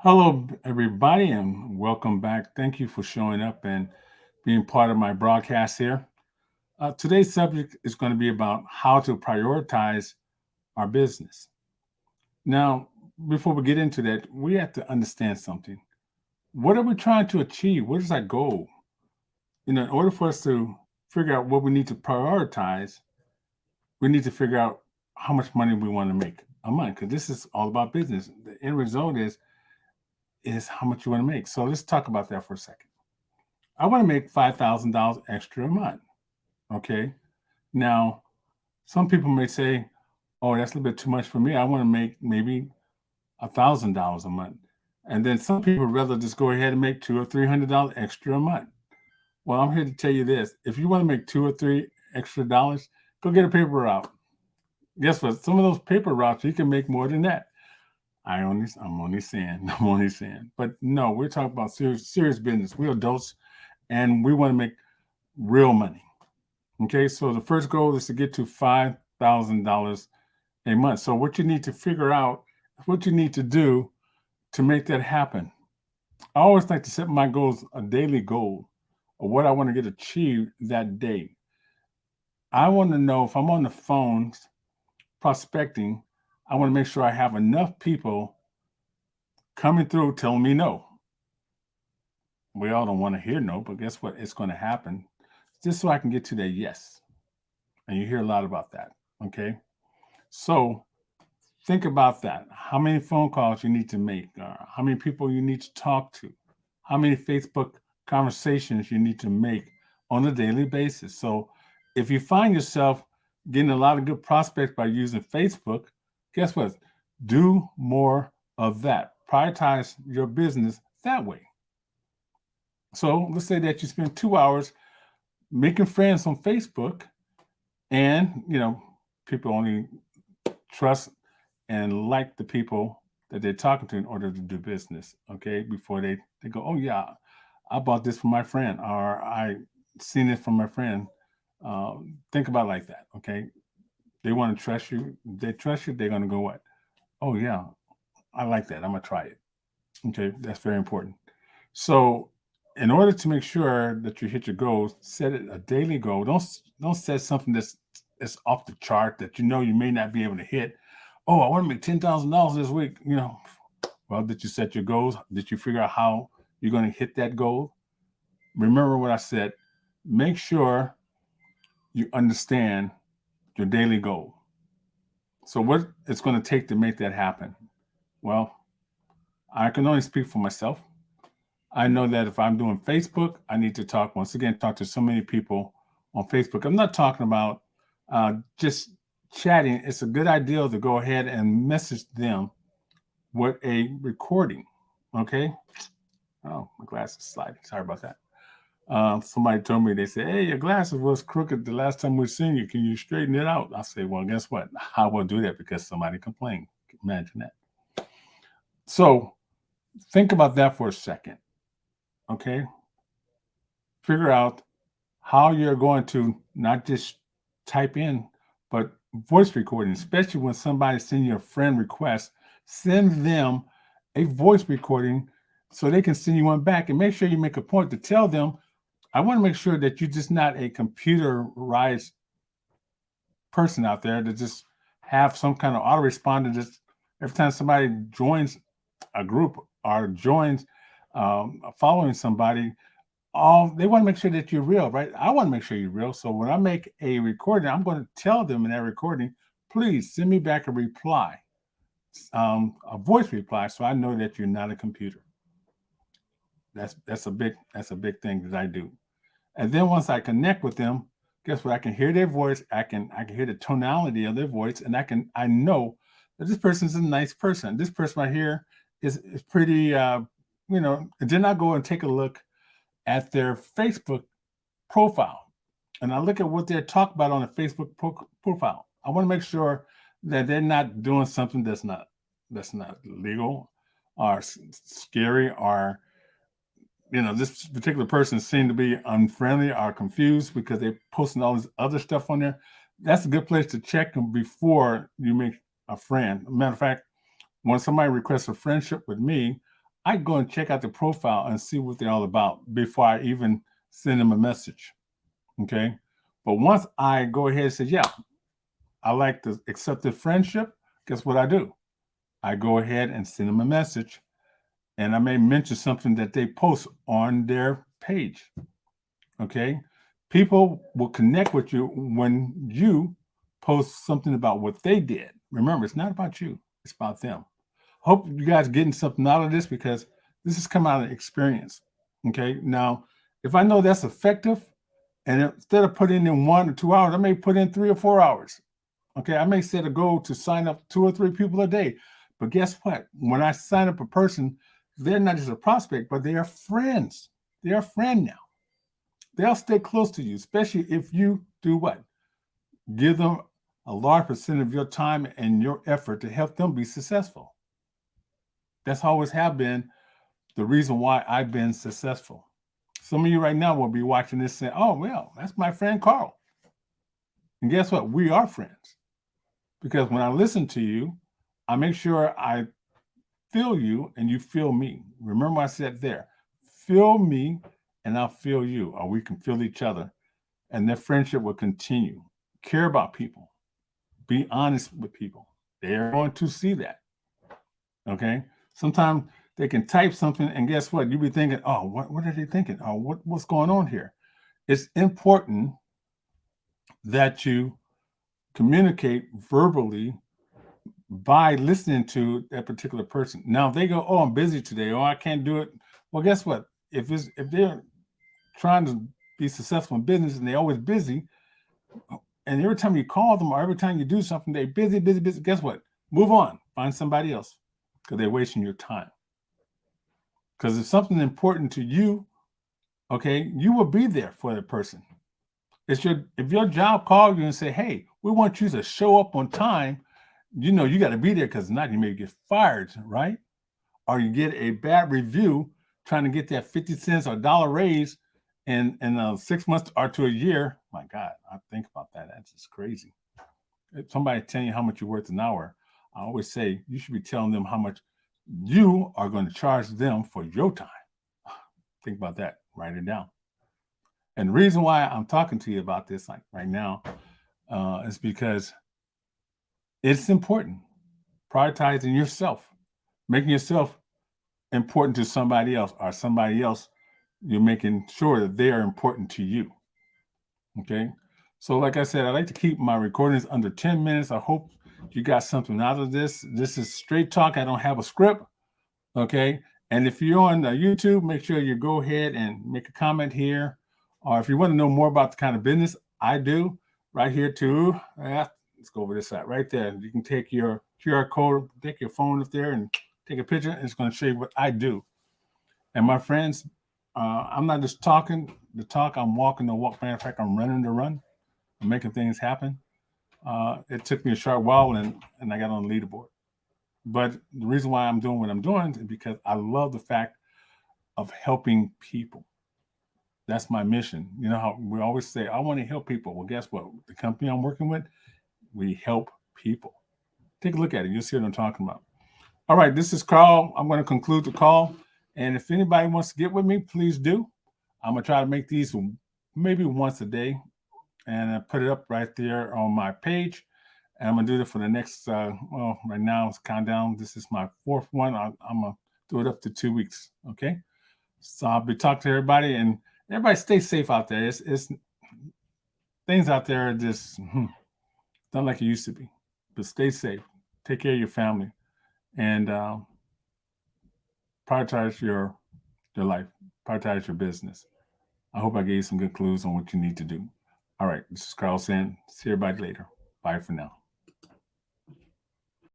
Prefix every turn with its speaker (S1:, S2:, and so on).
S1: Hello, everybody, and welcome back. Thank you for showing up and being part of my broadcast here. Today's subject is going to be about how to prioritize our business. Now, before we get into that, we have to understand something. What are we trying to achieve? What is our goal? In order for us to figure out what we need to prioritize, we need to figure out how much money we want to make a month, because this is all about business. The end result is how much you want to make. So let's talk about that for a second. I want to make $5,000 extra a month. Okay. Now, some people may say, oh, that's a little bit too much for me. I want to make maybe $1,000 a month. And then some people would rather just go ahead and make $200 or $300 extra a month. Well, I'm here to tell you this. If you want to make two or three extra dollars, go get a paper route. Guess what? Some of those paper routes, you can make more than that. I'm only saying, I'm only saying. But no, we're talking about serious business. We're adults and we want to make real money. Okay, so the first goal is to get to $5,000 a month. So what you need to figure out, what you need to do to make that happen. I always like to set my goals, a daily goal of what I want to get achieved that day. I want to know if I'm on the phones prospecting, I want to make sure I have enough people coming through telling me no. We all don't want to hear no, but guess what? It's going to happen just so I can get to that yes. And you hear a lot about that. Okay. So think about that. How many phone calls you need to make, how many people you need to talk to, how many Facebook conversations you need to make on a daily basis. So if you find yourself getting a lot of good prospects by using Facebook, guess what? Do more of that. Prioritize your business that way. So let's say that you spend 2 hours making friends on Facebook, and people only trust and like the people that they're talking to in order to do business. Okay, before they go, oh yeah, I bought this from my friend, or I seen it from my friend. Think about it like that. Okay, they want to trust you. They trust you. They're gonna go what? Oh yeah, I like that. I'm gonna try it. Okay, that's very important. So, in order to make sure that you hit your goals, set it a daily goal. Don't set something that's off the chart that you may not be able to hit. Oh, I want to make $10,000 this week. Well, did you set your goals? Did you figure out how you're going to hit that goal? Remember what I said. Make sure you understand your daily goal. So, what it's going to take to make that happen? Well, I can only speak for myself. I know that if I'm doing Facebook, I need to talk to so many people on Facebook. I'm not talking about just chatting. It's a good idea to go ahead and message them with a recording. Okay. Oh, my glass is sliding. Sorry about that. Somebody told me, they said, hey, your glasses was crooked the last time we seen you. Can you straighten it out? I say, well, guess what? I will do that because somebody complained. Imagine that. So think about that for a second. Okay. Figure out how you're going to not just type in, but voice recording, especially when somebody sends you a friend request, send them a voice recording so they can send you one back, and make sure you make a point to tell them, I want to make sure that you're just not a computerized person out there to just have some kind of autoresponder. Just every time somebody joins a group or joins following somebody, all they want to make sure that you're real, right? I want to make sure you're real. So when I make a recording, I'm going to tell them in that recording, please send me back a reply, a voice reply, so I know that you're not a computer. That's a big thing that I do. And then once I connect with them, guess what? I can hear their voice. I can hear the tonality of their voice, and I know that this person is a nice person. This person right here is pretty. Then I go and take a look at their Facebook profile, and I look at what they're talking about on a Facebook profile. I want to make sure that they're not doing something that's not legal or scary, or this particular person seemed to be unfriendly or confused because they're posting all this other stuff on there. That's a good place to check them before you make a friend. Matter of fact, when somebody requests a friendship with me, I go and check out the profile and see what they're all about before I even send them a message. Okay. But once I go ahead and say, yeah, I like to accept the friendship, guess what I do? I go ahead and send them a message, and I may mention something that they post on their page. Okay. People will connect with you when you post something about what they did. Remember, it's not about you, it's about them. Hope you guys are getting something out of this because this has come out of experience. Okay. Now, if I know that's effective, and instead of putting in 1 or 2 hours, I may put in 3 or 4 hours. Okay. I may set a goal to sign up 2 or 3 people a day. But guess what? When I sign up a person, they're not just a prospect, but they are friends. They're a friend now. They'll stay close to you, especially if you do what? Give them a large percent of your time and your effort to help them be successful. That's always have been the reason why I've been successful. Some of you right now will be watching this saying, oh, well, that's my friend Carl. And guess what? We are friends. Because when I listen to you, I make sure I feel you and you feel me. Remember, I said there, feel me and I'll feel you, or we can feel each other. And that friendship will continue. Care about people. Be honest with people. They're going to see that. Okay. Sometimes they can type something, and guess what? You'll be thinking, oh, what are they thinking? Oh, what's going on here? It's important that you communicate verbally by listening to that particular person. Now, if they go, oh, I'm busy today, or I can't do it. Well, guess what? If they're trying to be successful in business and they're always busy, and every time you call them or every time you do something, they're busy, busy, busy. Guess what? Move on. Find somebody else because they're wasting your time. Because if something important to you, okay, you will be there for the person. If your job called you and say, hey, we want you to show up on time, you got to be there because not you may get fired, right? Or you get a bad review trying to get that 50 cents or dollar raise in 6 months or to a year. My God, I think about that. That's just crazy. If somebody telling you how much you're worth an hour, I always say you should be telling them how much you are going to charge them for your time. Think about that. Write it down. And the reason why I'm talking to you about this like right now is because it's important. Prioritizing yourself, making yourself important to somebody else, or somebody else, you're making sure that they are important to you. Okay. So like I said, I like to keep my recordings under 10 minutes. I hope you got something out of this. This is straight talk. I don't have a script. Okay. And if you're on YouTube, make sure you go ahead and make a comment here. Or if you want to know more about the kind of business I do, right here too. Let's go over this side right there. You can take your QR code, take your phone up there and take a picture. And it's going to show you what I do. And my friends, I'm not just talking the talk. I'm walking the walk. Matter of fact, I'm running the run. I'm making things happen. It took me a short while, and I got on the leaderboard. But the reason why I'm doing what I'm doing is because I love the fact of helping people. That's my mission. You know how we always say, I want to help people. Well, guess what? The company I'm working with, we help people. Take a look at it. You'll see what I'm talking about. All right, this is Carl. I'm going to conclude the call. And if anybody wants to get with me, please do. I'm going to try to make these maybe once a day and I put it up right there on my page. And I'm going to do it for the next, right now it's countdown. This is my 4th one. I'm going to do it up to 2 weeks. Okay. So I'll be talking to everybody, and everybody stay safe out there. It's things out there are just not like it used to be, but stay safe. Take care of your family and prioritize your life, prioritize your business. I hope I gave you some good clues on what you need to do. All right. This is Carl saying, see everybody later. Bye for now.